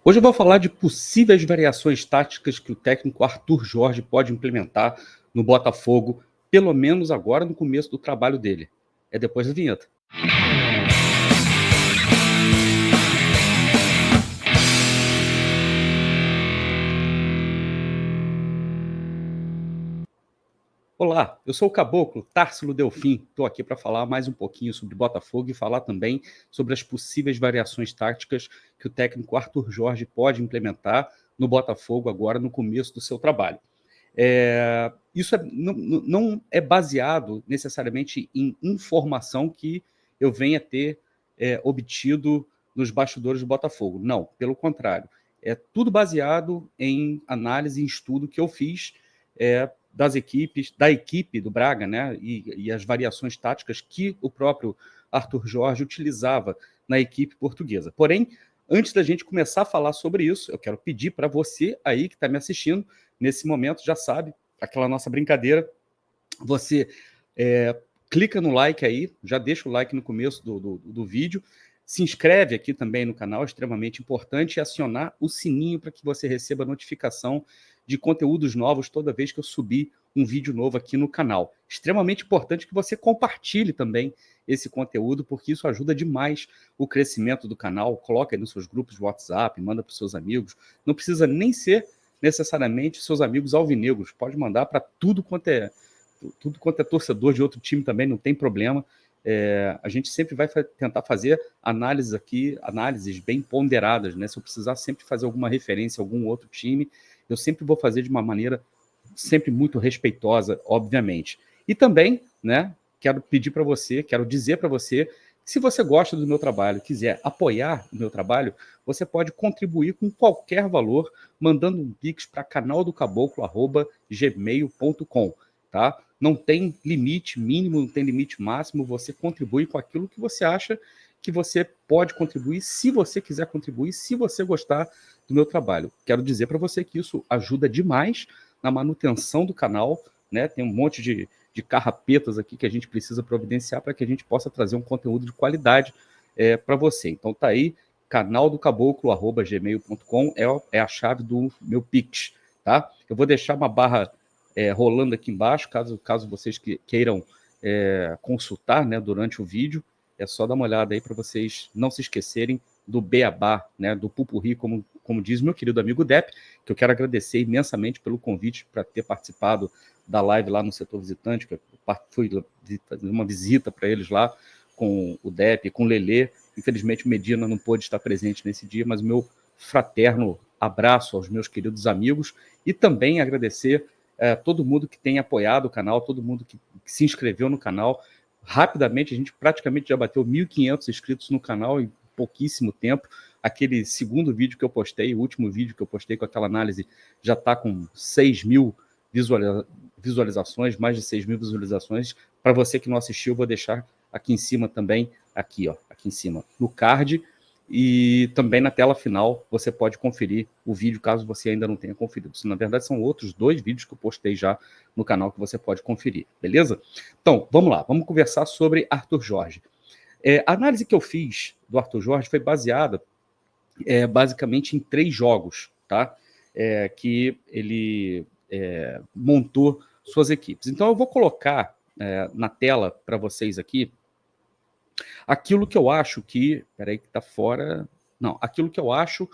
Hoje eu vou falar de possíveis variações táticas que o técnico Arthur Jorge pode implementar no Botafogo, pelo menos agora no começo do trabalho dele. É depois da vinheta. Olá, eu sou o Caboclo, Társilo Delfim. Estou aqui para falar mais um pouquinho sobre Botafogo e falar também sobre as possíveis variações táticas que o técnico Arthur Jorge pode implementar no Botafogo agora no começo do seu trabalho. Isso não é baseado necessariamente em informação que eu venha ter obtido nos bastidores do Botafogo. Não, pelo contrário. É tudo baseado em análise e estudo que eu fiz das equipes, da equipe do Braga, né, e as variações táticas que o próprio Arthur Jorge utilizava na equipe portuguesa. Porém, antes da gente começar a falar sobre isso, eu quero pedir para você aí que está me assistindo, nesse momento, já sabe, aquela nossa brincadeira, você clica no like aí, já deixa o like no começo do vídeo, se inscreve aqui também no canal, extremamente importante, e acionar o sininho para que você receba notificação de conteúdos novos toda vez que eu subir um vídeo novo aqui no canal. Extremamente importante que você compartilhe também esse conteúdo, porque isso ajuda demais o crescimento do canal. Coloca aí nos seus grupos de WhatsApp, manda para os seus amigos. Não precisa nem ser necessariamente seus amigos alvinegros. Pode mandar para tudo quanto é torcedor de outro time também, não tem problema. A gente sempre vai tentar fazer análises aqui, análises bem ponderadas, né? Se eu precisar sempre fazer alguma referência a algum outro time, eu sempre vou fazer de uma maneira sempre muito respeitosa, obviamente. E também, né, quero dizer para você, que se você gosta do meu trabalho, quiser apoiar o meu trabalho, você pode contribuir com qualquer valor, mandando um pix para canaldocaboclo@gmail.com, tá? Não tem limite mínimo, não tem limite máximo, você contribui com aquilo que você acha que você pode contribuir, se você quiser contribuir, se você gostar do meu trabalho. Quero dizer para você que isso ajuda demais na manutenção do canal, né? Tem um monte de carrapetas aqui que a gente precisa providenciar para que a gente possa trazer um conteúdo de qualidade para você. Então tá aí, canaldocaboclo@gmail.com é a chave do meu Pix, tá? Eu vou deixar uma barra rolando aqui embaixo, caso vocês queiram consultar, né, durante o vídeo. É só dar uma olhada aí para vocês não se esquecerem do beabá, né, do pupurri, como diz meu querido amigo Depp, que eu quero agradecer imensamente pelo convite para ter participado da live lá no setor visitante, que eu fui fazer uma visita para eles lá com o Depp, com o Lelê. Infelizmente o Medina não pôde estar presente nesse dia, mas o meu fraterno abraço aos meus queridos amigos e também agradecer todo mundo que tem apoiado o canal, todo mundo que se inscreveu no canal. Rapidamente, a gente praticamente já bateu 1.500 inscritos no canal em pouquíssimo tempo. Aquele segundo vídeo que eu postei, o último vídeo que eu postei com aquela análise, já está com 6.000 visualizações, mais de 6.000 visualizações. Para você que não assistiu, eu vou deixar aqui em cima também, aqui em cima, no card, e também na tela final você pode conferir o vídeo, caso você ainda não tenha conferido. Na verdade, são outros 2 vídeos que eu postei já no canal que você pode conferir, beleza? Então, vamos lá, vamos conversar sobre Arthur Jorge. A análise que eu fiz do Arthur Jorge foi baseada basicamente em 3 jogos, tá? Que ele montou suas equipes. Então, eu vou colocar na tela para vocês aqui aquilo que eu acho que... Peraí que está fora... Não, aquilo que eu acho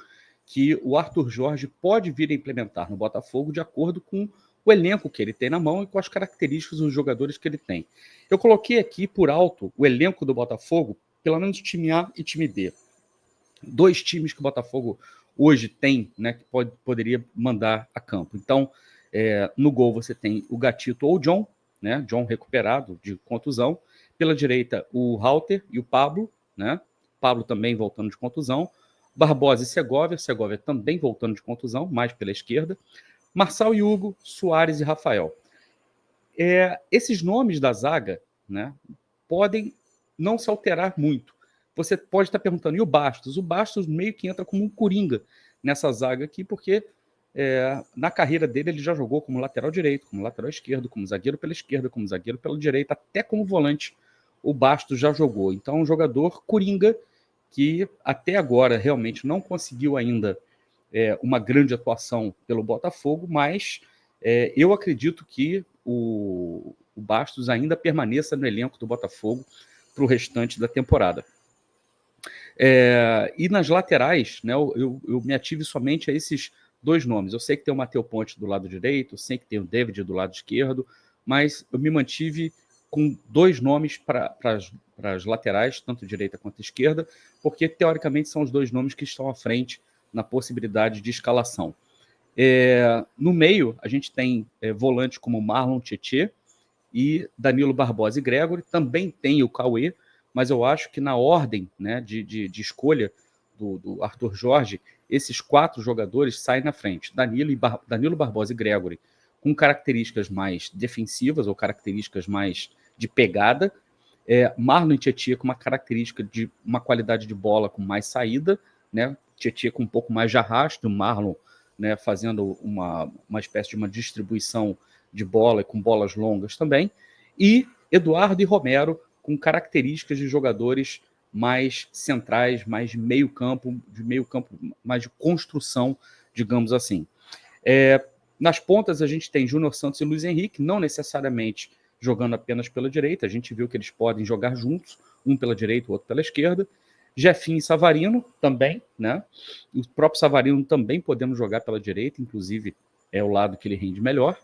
que o Arthur Jorge pode vir a implementar no Botafogo de acordo com o elenco que ele tem na mão e com as características dos jogadores que ele tem. Eu coloquei aqui por alto o elenco do Botafogo, pelo menos time A e time B. 2 times que o Botafogo hoje tem, né, que poderia mandar a campo. Então, no gol você tem o Gatito ou o John, né, John recuperado de contusão. Pela direita, o Halter e o Pablo, né? Pablo também voltando de contusão. Barbosa e Segovia também voltando de contusão, mais pela esquerda. Marçal e Hugo, Soares e Rafael. Esses nomes da zaga, né, podem não se alterar muito. Você pode estar perguntando, e o Bastos? O Bastos meio que entra como um coringa nessa zaga aqui, porque na carreira dele ele já jogou como lateral direito, como lateral esquerdo, como zagueiro pela esquerda, como zagueiro pela direita, até como volante o Bastos já jogou. Então é um jogador coringa que até agora realmente não conseguiu ainda uma grande atuação pelo Botafogo, mas eu acredito que o Bastos ainda permaneça no elenco do Botafogo para o restante da temporada. E nas laterais, né, eu me ative somente a esses 2 nomes. Eu sei que tem o Matheus Ponte do lado direito, eu sei que tem o David do lado esquerdo, mas eu me mantive com 2 nomes para as laterais, tanto direita quanto esquerda, porque teoricamente são os 2 nomes que estão à frente na possibilidade de escalação. No meio, a gente tem volantes como Marlon Tietê e Danilo Barbosa e Gregory, também tem o Cauê, mas eu acho que na ordem, né, de escolha do Arthur Jorge, esses 4 jogadores saem na frente. Danilo Barbosa e Gregory com características mais defensivas ou características mais de pegada. Marlon e Tietê com uma característica de uma qualidade de bola com mais saída, né? Tietê com um pouco mais de arrasto, Marlon, né, fazendo uma espécie de uma distribuição de bola e com bolas longas também. E Eduardo e Romero com características de jogadores mais centrais, mais de meio campo, mais de construção, digamos assim. Nas pontas a gente tem Júnior Santos e Luiz Henrique, não necessariamente jogando apenas pela direita, a gente viu que eles podem jogar juntos, um pela direita, o outro pela esquerda. Jefinho e Savarino também, né? O próprio Savarino também podemos jogar pela direita, inclusive é o lado que ele rende melhor.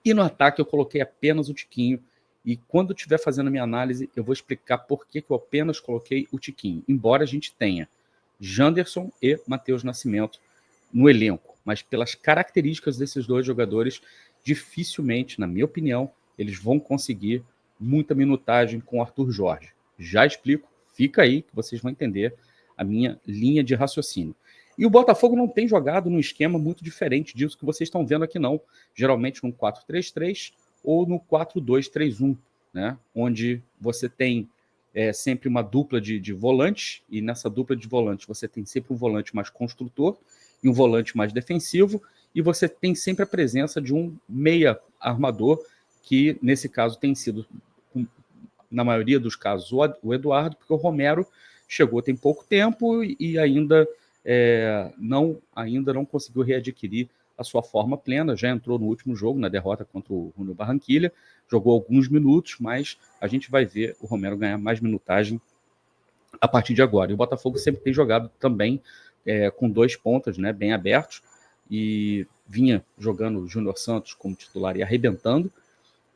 E no ataque eu coloquei apenas o Tiquinho. E quando eu estiver fazendo a minha análise, eu vou explicar por que eu apenas coloquei o Tiquinho. Embora a gente tenha Janderson e Matheus Nascimento no elenco. Mas pelas características desses 2 jogadores, dificilmente, na minha opinião, eles vão conseguir muita minutagem com o Arthur Jorge. Já explico, fica aí que vocês vão entender a minha linha de raciocínio. E o Botafogo não tem jogado num esquema muito diferente disso que vocês estão vendo aqui, não. Geralmente no 4-3-3 ou no 4-2-3-1, né? Onde você tem sempre uma dupla de volantes, e nessa dupla de volantes você tem sempre um volante mais construtor e um volante mais defensivo, e você tem sempre a presença de um meia armador, que nesse caso tem sido, na maioria dos casos, o Eduardo, porque o Romero chegou tem pouco tempo e ainda não conseguiu readquirir a sua forma plena, já entrou no último jogo, na derrota contra o Júnior Barranquilla, jogou alguns minutos, mas a gente vai ver o Romero ganhar mais minutagem a partir de agora. E o Botafogo sempre tem jogado também com 2 pontas, né, bem abertos, e vinha jogando o Júnior Santos como titular e arrebentando,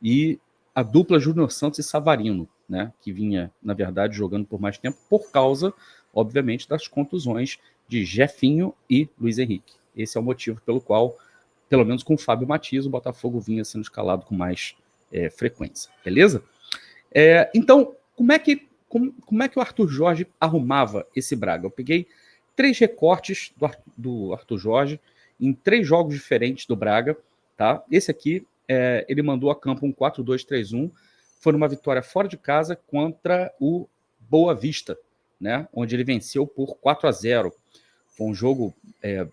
e a dupla Júnior Santos e Savarino, né, que vinha, na verdade, jogando por mais tempo, por causa, obviamente, das contusões de Jefinho e Luiz Henrique. Esse é o motivo pelo qual, pelo menos com o Fábio Matias, o Botafogo vinha sendo escalado com mais frequência. Beleza? Então, como é que o Arthur Jorge arrumava esse Braga? Eu peguei 3 recortes do Arthur Jorge em 3 jogos diferentes do Braga. Tá? Esse aqui, ele mandou a campo um 4-2-3-1. Foi numa vitória fora de casa contra o Boa Vista, né? Onde ele venceu por 4-0. Foi um jogo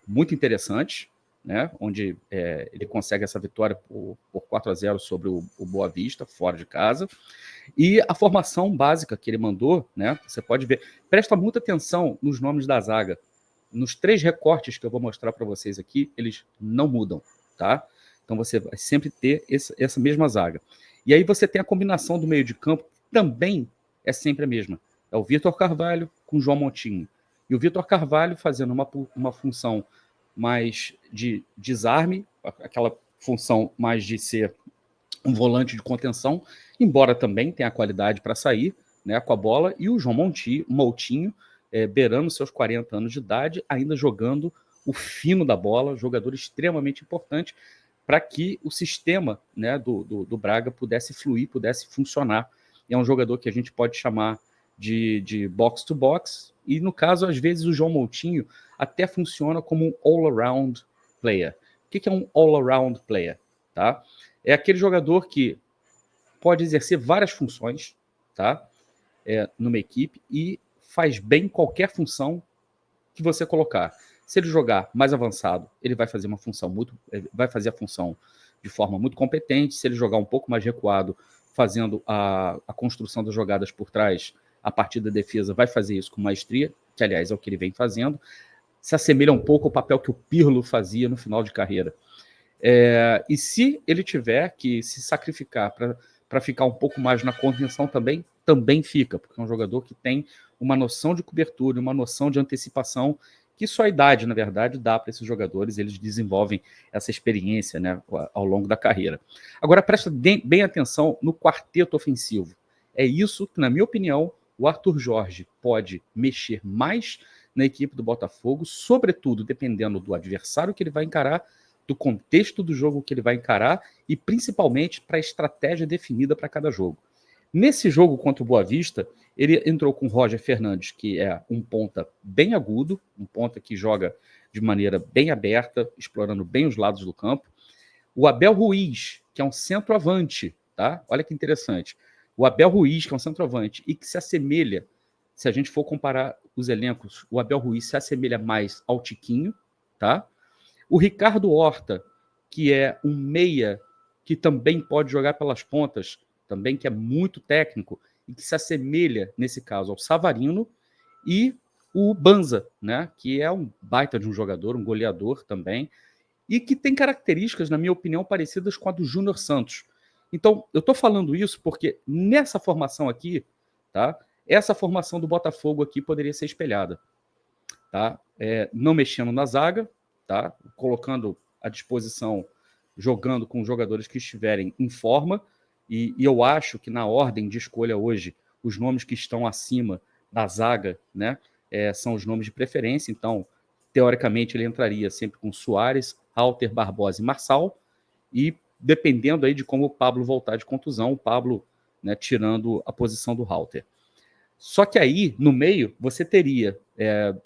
muito interessante, né? Onde ele consegue essa vitória por 4-0 sobre o Boa Vista, fora de casa. E a formação básica que ele mandou, né? Você pode ver, presta muita atenção nos nomes da zaga. Nos 3 recortes que eu vou mostrar para vocês aqui, eles não mudam, tá? Então você vai sempre ter essa mesma zaga. E aí você tem a combinação do meio de campo, que também é sempre a mesma. É o Vitor Carvalho com o João Montinho. E o Vitor Carvalho fazendo uma função mais de desarme, aquela função mais de ser um volante de contenção, embora também tenha a qualidade para sair, né, com a bola, e o João Moutinho, beirando seus 40 anos de idade, ainda jogando o fino da bola, jogador extremamente importante para que o sistema, né, do Braga pudesse fluir, pudesse funcionar. E é um jogador que a gente pode chamar de box-to-box, e no caso, às vezes, o João Moutinho até funciona como um all-around player. O que é um all-around player? Tá? É aquele jogador que pode exercer várias funções, tá? Numa equipe, e faz bem qualquer função que você colocar. Se ele jogar mais avançado, ele vai fazer a função de forma muito competente. Se ele jogar um pouco mais recuado, fazendo a construção das jogadas por trás, a partir da defesa, vai fazer isso com maestria, que aliás é o que ele vem fazendo. se assemelha um pouco ao papel que o Pirlo fazia no final de carreira. E se ele tiver que se sacrificar para ficar um pouco mais na contenção também fica, porque é um jogador que tem uma noção de cobertura, uma noção de antecipação, que só a idade, na verdade, dá para esses jogadores, eles desenvolvem essa experiência, né, ao longo da carreira. Agora, presta bem atenção no quarteto ofensivo. É isso que, na minha opinião, o Arthur Jorge pode mexer mais na equipe do Botafogo, sobretudo dependendo do adversário que ele vai encarar, do contexto do jogo que ele vai encarar e principalmente para a estratégia definida para cada jogo. Nesse jogo contra o Boa Vista, ele entrou com o Roger Fernandes, que é um ponta bem agudo, um ponta que joga de maneira bem aberta, explorando bem os lados do campo. O Abel Ruiz, que é um centroavante, tá? Olha que interessante. O Abel Ruiz, que é um centroavante e que se assemelha, se a gente for comparar os elencos, o Abel Ruiz se assemelha mais ao Tiquinho, tá? O Ricardo Horta, que é um meia que também pode jogar pelas pontas, também que é muito técnico e que se assemelha, nesse caso, ao Savarino, e o Banza, né, que é um baita de um jogador, um goleador também, e que tem características, na minha opinião, parecidas com a do Júnior Santos. Então, eu estou falando isso porque nessa formação aqui, tá, essa formação do Botafogo aqui poderia ser espelhada. Tá? Não mexendo na zaga, tá? Colocando à disposição, jogando com jogadores que estiverem em forma, e eu acho que na ordem de escolha hoje, os nomes que estão acima da zaga, né, são os nomes de preferência. Então, teoricamente, ele entraria sempre com Soares, Halter, Barbosa e Marçal, e dependendo aí de como o Pablo voltar de contusão, o Pablo, né, tirando a posição do Halter. Só que aí, no meio, você teria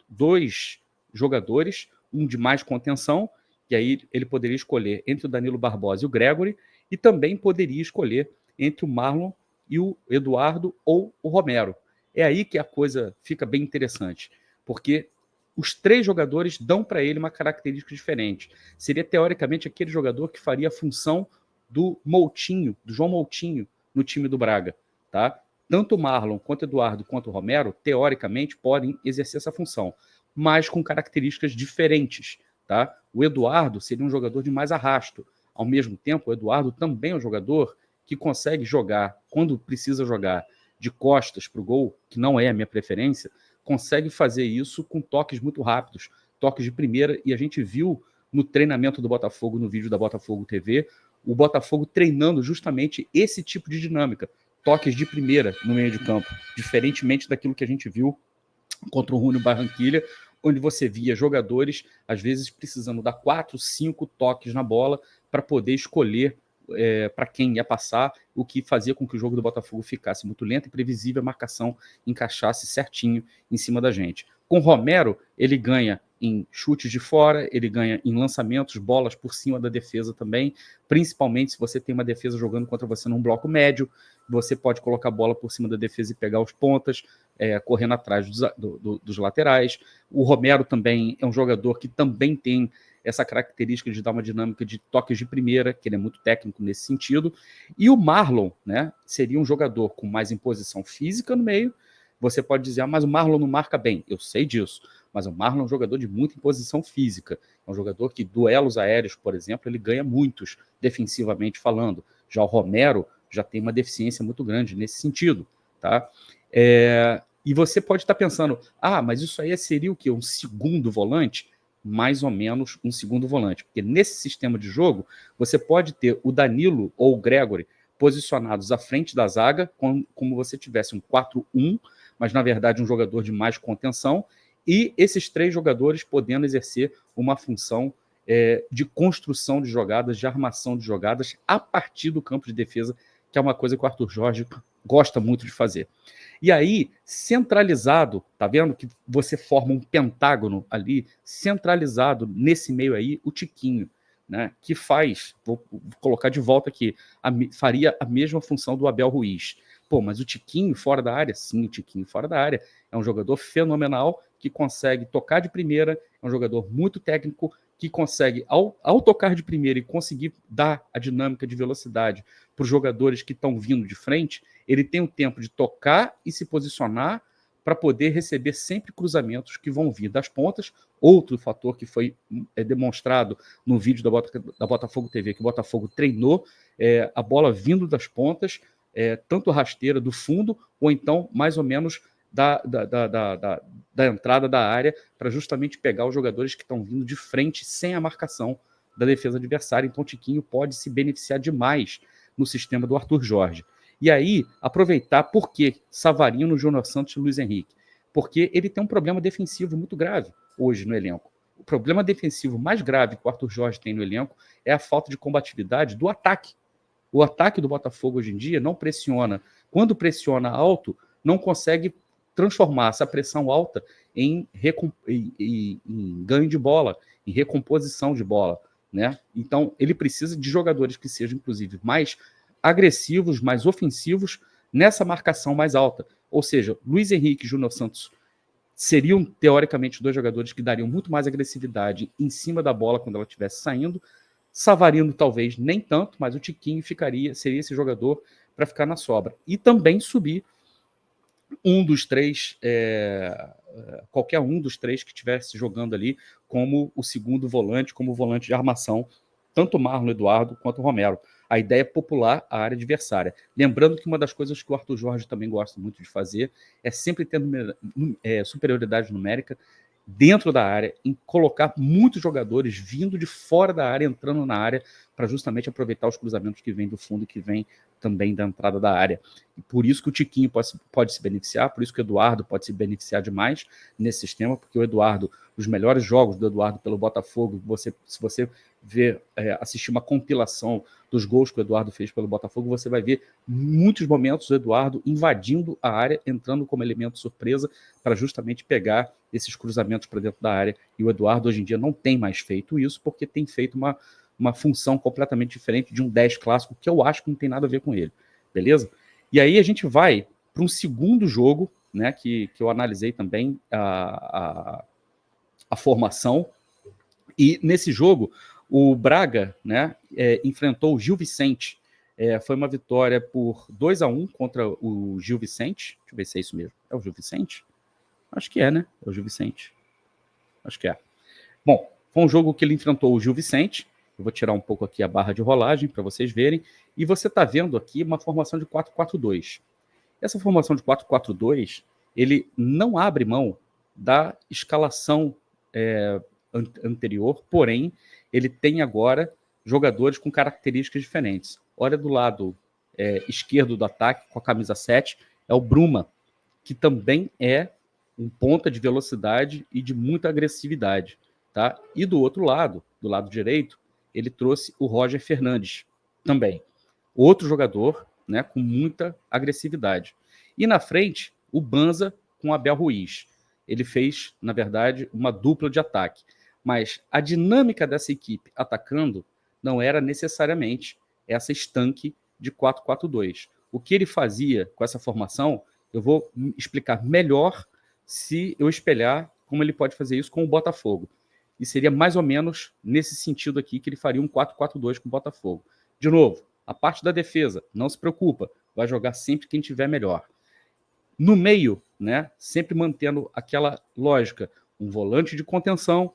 dois jogadores, um de mais contenção, e aí ele poderia escolher entre o Danilo Barbosa e o Gregory, e também poderia escolher entre o Marlon e o Eduardo ou o Romero. É aí que a coisa fica bem interessante, porque os três jogadores dão para ele uma característica diferente. Seria, teoricamente, aquele jogador que faria a função do Moutinho, do João Moutinho, no time do Braga, tá? Tanto o Marlon, quanto o Eduardo, quanto o Romero, teoricamente, podem exercer essa função, mas com características diferentes. Tá? O Eduardo seria um jogador de mais arrasto. Ao mesmo tempo, o Eduardo também é um jogador que consegue jogar, quando precisa jogar, de costas para o gol, que não é a minha preferência, consegue fazer isso com toques muito rápidos, toques de primeira, e a gente viu no treinamento do Botafogo, no vídeo da Botafogo TV, o Botafogo treinando justamente esse tipo de dinâmica, toques de primeira no meio de campo, diferentemente daquilo que a gente viu contra o Júnior Barranquilla, onde você via jogadores, às vezes, precisando dar 4, 5 toques na bola para poder escolher para quem ia passar, o que fazia com que o jogo do Botafogo ficasse muito lento e previsível, a marcação encaixasse certinho em cima da gente. Com o Romero, ele ganha em chutes de fora, ele ganha em lançamentos, bolas por cima da defesa também, principalmente se você tem uma defesa jogando contra você num bloco médio, você pode colocar a bola por cima da defesa e pegar os pontas, correndo atrás dos laterais. O Romero também é um jogador que também tem essa característica de dar uma dinâmica de toques de primeira, que ele é muito técnico nesse sentido. E o Marlon, né, seria um jogador com mais imposição física no meio. Você pode dizer, mas o Marlon não marca bem. Eu sei disso, mas o Marlon é um jogador de muita imposição física. É um jogador que, duelos aéreos, por exemplo, ele ganha muitos, defensivamente falando. Já o Romero já tem uma deficiência muito grande nesse sentido. Tá? E você pode estar pensando, mas isso aí seria o quê? Um segundo volante? Mais ou menos um segundo volante. Porque nesse sistema de jogo, você pode ter o Danilo ou o Gregory posicionados à frente da zaga, como você tivesse um 4-1, mas na verdade um jogador de mais contenção, e esses três jogadores podendo exercer uma função de construção de jogadas, de armação de jogadas a partir do campo de defesa, que é uma coisa que o Arthur Jorge gosta muito de fazer. E aí, centralizado, tá vendo que você forma um pentágono ali, centralizado nesse meio aí, o Tiquinho, né, que faz, vou colocar de volta aqui, faria a mesma função do Abel Ruiz. Pô, mas o Tiquinho fora da área? Sim, o Tiquinho fora da área. É um jogador fenomenal, que consegue tocar de primeira, é um jogador muito técnico, que consegue, ao tocar de primeira e conseguir dar a dinâmica de velocidade para os jogadores que estão vindo de frente, ele tem o tempo de tocar e se posicionar para poder receber sempre cruzamentos que vão vir das pontas. Outro fator que foi demonstrado no vídeo da Botafogo TV, que o Botafogo treinou a bola vindo das pontas, tanto rasteira do fundo, ou então mais ou menos da entrada da área, para justamente pegar os jogadores que estão vindo de frente sem a marcação da defesa adversária. Então o Tiquinho pode se beneficiar demais no sistema do Arthur Jorge. E aí, aproveitar por que Savarino, Júnior Santos e Luiz Henrique. Porque ele tem um problema defensivo muito grave hoje no elenco. O problema defensivo mais grave que o Arthur Jorge tem no elenco é a falta de combatividade do ataque. O ataque do Botafogo hoje em dia não pressiona. Quando pressiona alto, não consegue transformar essa pressão alta em ganho de bola, em recomposição de bola, né? Então, ele precisa de jogadores que sejam, inclusive, mais agressivos, mais ofensivos nessa marcação mais alta. Ou seja, Luiz Henrique e Júnior Santos seriam, teoricamente, dois jogadores que dariam muito mais agressividade em cima da bola quando ela estivesse saindo. Savarino, talvez, nem tanto, mas o Tiquinho seria esse jogador para ficar na sobra. E também subir um dos três, qualquer um dos três que estivesse jogando ali como o segundo volante, como volante de armação, tanto o Marlon Eduardo quanto o Romero. A ideia é popular a área adversária. Lembrando que uma das coisas que o Arthur Jorge também gosta muito de fazer é sempre ter superioridade numérica dentro da área, em colocar muitos jogadores vindo de fora da área, entrando na área, para justamente aproveitar os cruzamentos que vêm do fundo e que vêm também da entrada da área. E por isso que o Tiquinho pode se beneficiar, por isso que o Eduardo pode se beneficiar demais nesse sistema, porque o Eduardo, os melhores jogos do Eduardo pelo Botafogo, se você assistir uma compilação dos gols que o Eduardo fez pelo Botafogo, você vai ver muitos momentos do Eduardo invadindo a área, entrando como elemento surpresa para justamente pegar esses cruzamentos para dentro da área. E o Eduardo hoje em dia não tem mais feito isso, porque tem feito uma função completamente diferente de um 10 clássico, que eu acho que não tem nada a ver com ele, beleza? E aí a gente vai para um segundo jogo, né, que eu analisei também a formação, e nesse jogo o Braga, né, enfrentou o Gil Vicente. Foi uma vitória por 2-1 contra o Gil Vicente. Deixa eu ver se é isso mesmo. É o Gil Vicente? Acho que é, né? É o Gil Vicente. Acho que é. Bom, foi um jogo que ele enfrentou o Gil Vicente. Eu vou tirar um pouco aqui a barra de rolagem para vocês verem. E você está vendo aqui uma formação de 4-4-2. Essa formação de 4-4-2, ele não abre mão da escalação anterior, porém, ele tem agora jogadores com características diferentes. Olha do lado esquerdo do ataque, com a camisa 7, é o Bruma, que também é um ponta de velocidade e de muita agressividade. Tá? E do outro lado, do lado direito, ele trouxe o Roger Fernandes, também. Outro jogador, né, com muita agressividade. E na frente, o Banza com o Abel Ruiz. Ele fez, na verdade, uma dupla de ataque. Mas a dinâmica dessa equipe atacando não era necessariamente essa estanque de 4-4-2. O que ele fazia com essa formação, eu vou explicar melhor se eu espelhar como ele pode fazer isso com o Botafogo. E seria mais ou menos nesse sentido aqui que ele faria um 4-4-2 com o Botafogo. De novo, a parte da defesa, não se preocupa, vai jogar sempre quem tiver melhor. No meio, né, sempre mantendo aquela lógica, um volante de contenção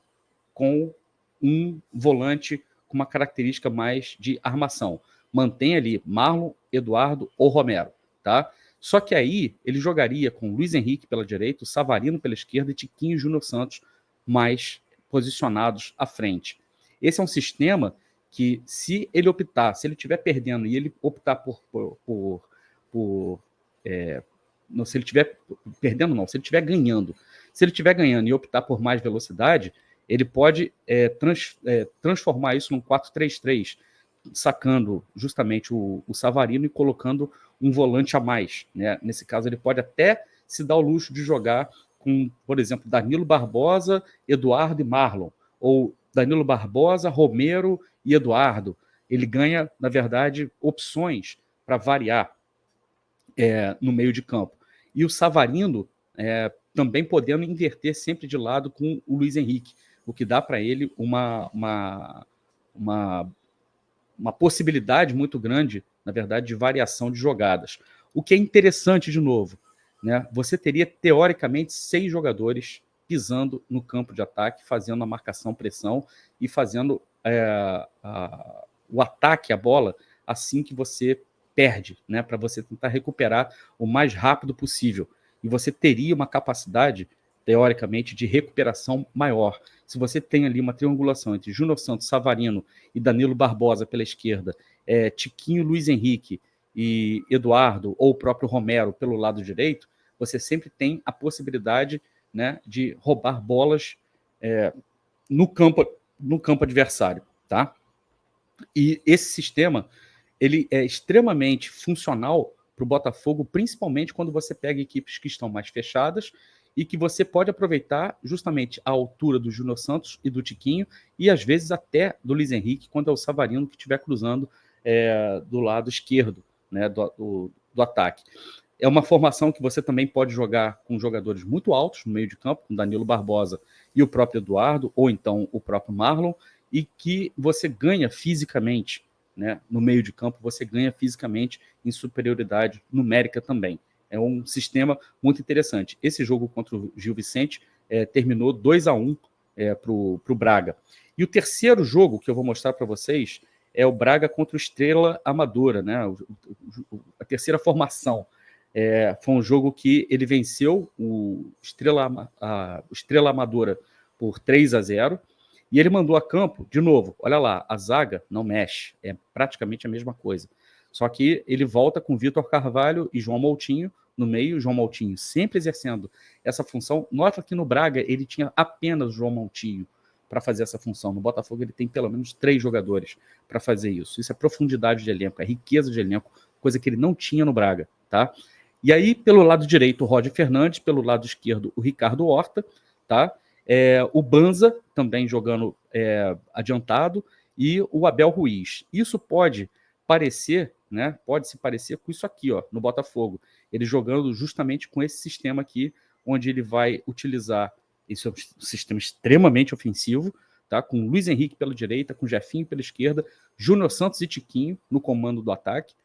com um volante com uma característica mais de armação. Mantém ali Marlon, Eduardo ou Romero, tá? Só que aí ele jogaria com Luiz Henrique pela direita, Savarino pela esquerda e Tiquinho e Júnior Santos mais posicionados à frente. Esse é um sistema que, se ele estiver perdendo e ele optar se ele estiver perdendo, não, se ele estiver ganhando. Se ele estiver ganhando e optar por mais velocidade, ele pode transformar isso num 4-3-3, sacando justamente o Savarino e colocando um volante a mais, né? Nesse caso, ele pode até se dar o luxo de jogar com, por exemplo, Danilo Barbosa, Eduardo e Marlon, ou Danilo Barbosa, Romero e Eduardo. Ele ganha, na verdade, opções para variar no meio de campo. E o Savarino também podendo inverter sempre de lado com o Luiz Henrique, o que dá para ele uma possibilidade muito grande, na verdade, de variação de jogadas. O que é interessante, de novo, né, você teria, teoricamente, 6 jogadores pisando no campo de ataque, fazendo a marcação, pressão e fazendo o ataque à bola assim que você perde, né, para você tentar recuperar o mais rápido possível. E você teria uma capacidade, teoricamente, de recuperação maior. Se você tem ali uma triangulação entre Júnior Santos, Savarino e Danilo Barbosa pela esquerda, Tiquinho, Luiz Henrique e Eduardo, ou o próprio Romero pelo lado direito, você sempre tem a possibilidade, né, de roubar bolas no campo adversário, tá? E esse sistema, ele é extremamente funcional para o Botafogo, principalmente quando você pega equipes que estão mais fechadas e que você pode aproveitar justamente a altura do Júnior Santos e do Tiquinho e às vezes até do Luiz Henrique quando é o Savarino que estiver cruzando do lado esquerdo, né, do ataque. É uma formação que você também pode jogar com jogadores muito altos no meio de campo, com Danilo Barbosa e o próprio Eduardo, ou então o próprio Marlon, e que você ganha fisicamente, né, no meio de campo, você ganha fisicamente em superioridade numérica também. É um sistema muito interessante. Esse jogo contra o Gil Vicente terminou 2-1 para o Braga. E o terceiro jogo que eu vou mostrar para vocês é o Braga contra o Estrela Amadora, né, a terceira formação. Foi um jogo que ele venceu o Estrela Amadora por 3-0 e ele mandou a campo, de novo, olha lá, a zaga não mexe, é praticamente a mesma coisa. Só que ele volta com Vitor Carvalho e João Moutinho no meio, João Moutinho sempre exercendo essa função. Nota que no Braga ele tinha apenas João Moutinho para fazer essa função. No Botafogo ele tem pelo menos 3 jogadores para fazer isso. Isso é profundidade de elenco, é riqueza de elenco, coisa que ele não tinha no Braga, tá? E aí, pelo lado direito, o Roger Fernandes, pelo lado esquerdo, o Ricardo Horta, tá? O Banza também jogando adiantado e o Abel Ruiz. Isso pode parecer, né? Pode se parecer com isso aqui, ó, no Botafogo. Ele jogando justamente com esse sistema aqui, onde ele vai utilizar esse sistema extremamente ofensivo, tá? Com Luiz Henrique pela direita, com Jefinho pela esquerda, Júnior Santos e Tiquinho no comando do ataque,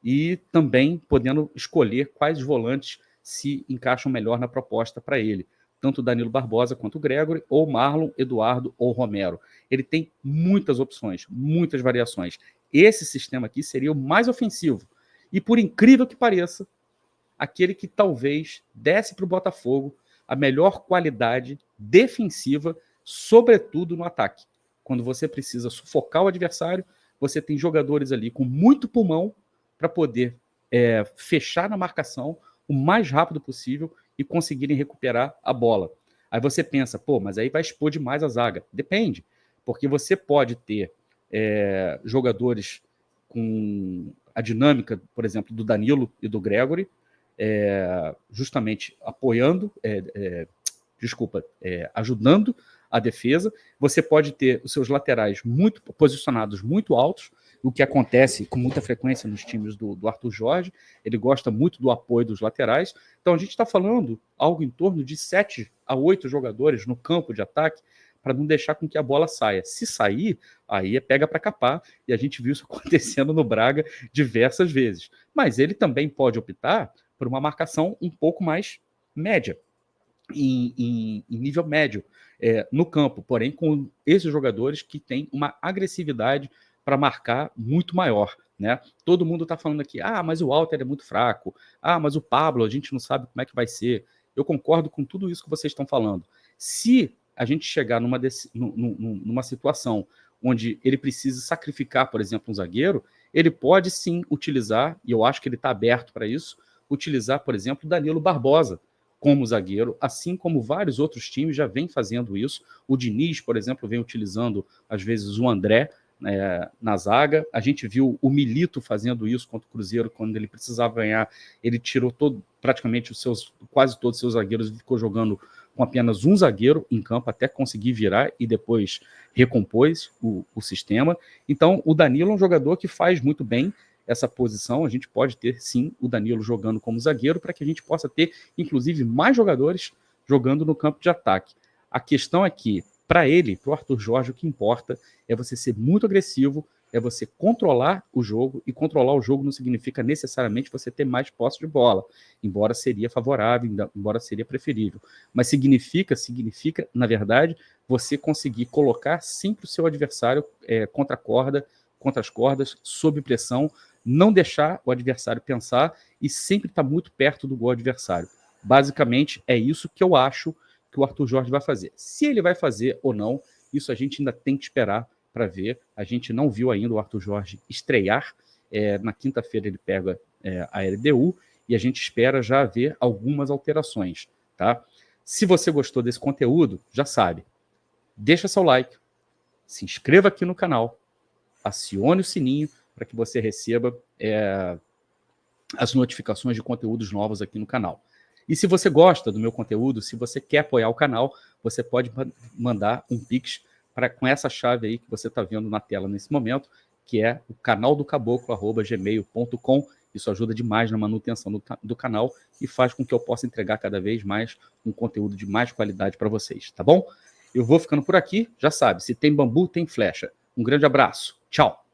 e também podendo escolher quais volantes se encaixam melhor na proposta para ele. Tanto o Danilo Barbosa quanto o Gregory, ou Marlon, Eduardo ou Romero. Ele tem muitas opções, muitas variações. Esse sistema aqui seria o mais ofensivo. E por incrível que pareça, aquele que talvez desse para o Botafogo a melhor qualidade defensiva, sobretudo no ataque. Quando você precisa sufocar o adversário, você tem jogadores ali com muito pulmão para poder fechar na marcação o mais rápido possível e conseguirem recuperar a bola. Aí você pensa, pô, mas aí vai expor demais a zaga. Depende, porque você pode ter jogadores com a dinâmica, por exemplo, do Danilo e do Gregory, justamente apoiando, ajudando a defesa. Você pode ter os seus laterais muito posicionados, muito altos, o que acontece com muita frequência nos times do Arthur Jorge. Ele gosta muito do apoio dos laterais. Então a gente está falando algo em torno de 7 a 8 jogadores no campo de ataque para não deixar com que a bola saia. Se sair, aí pega para capar, e a gente viu isso acontecendo no Braga diversas vezes. Mas ele também pode optar por uma marcação um pouco mais média, em nível médio no campo, porém com esses jogadores que têm uma agressividade para marcar muito maior, né? Todo mundo está falando aqui, mas o Walter é muito fraco, mas o Pablo, a gente não sabe como é que vai ser. Eu concordo com tudo isso que vocês estão falando. Se a gente chegar numa situação onde ele precisa sacrificar, por exemplo, um zagueiro, ele pode sim utilizar, e eu acho que ele está aberto para isso, utilizar, por exemplo, o Danilo Barbosa como zagueiro, assim como vários outros times já vêm fazendo isso. O Diniz, por exemplo, vem utilizando, às vezes, o André na zaga. A gente viu o Milito fazendo isso contra o Cruzeiro, quando ele precisava ganhar, ele tirou praticamente quase todos os seus zagueiros e ficou jogando com apenas um zagueiro em campo, até conseguir virar e depois recompôs o sistema. Então, o Danilo é um jogador que faz muito bem essa posição. A gente pode ter, sim, o Danilo jogando como zagueiro, para que a gente possa ter, inclusive, mais jogadores jogando no campo de ataque. A questão é que, para ele, para o Arthur Jorge, o que importa é você ser muito agressivo, é você controlar o jogo, e controlar o jogo não significa necessariamente você ter mais posse de bola, embora seria favorável, embora seria preferível. Mas significa, na verdade, você conseguir colocar sempre o seu adversário contra as cordas, sob pressão, não deixar o adversário pensar e sempre estar muito perto do gol adversário. Basicamente, é isso que eu acho que o Arthur Jorge vai fazer. Se ele vai fazer ou não, isso a gente ainda tem que esperar para ver. A gente não viu ainda o Arthur Jorge estrear. Na quinta-feira ele pega a LDU e a gente espera já ver algumas alterações. Tá? Se você gostou desse conteúdo, já sabe, deixa seu like, se inscreva aqui no canal, acione o sininho para que você receba as notificações de conteúdos novos aqui no canal. E se você gosta do meu conteúdo, se você quer apoiar o canal, você pode mandar um Pix com essa chave aí que você está vendo na tela nesse momento, que é o canaldocaboclo@gmail.com. Isso ajuda demais na manutenção do canal e faz com que eu possa entregar cada vez mais um conteúdo de mais qualidade para vocês, tá bom? Eu vou ficando por aqui, já sabe, se tem bambu, tem flecha. Um grande abraço, tchau!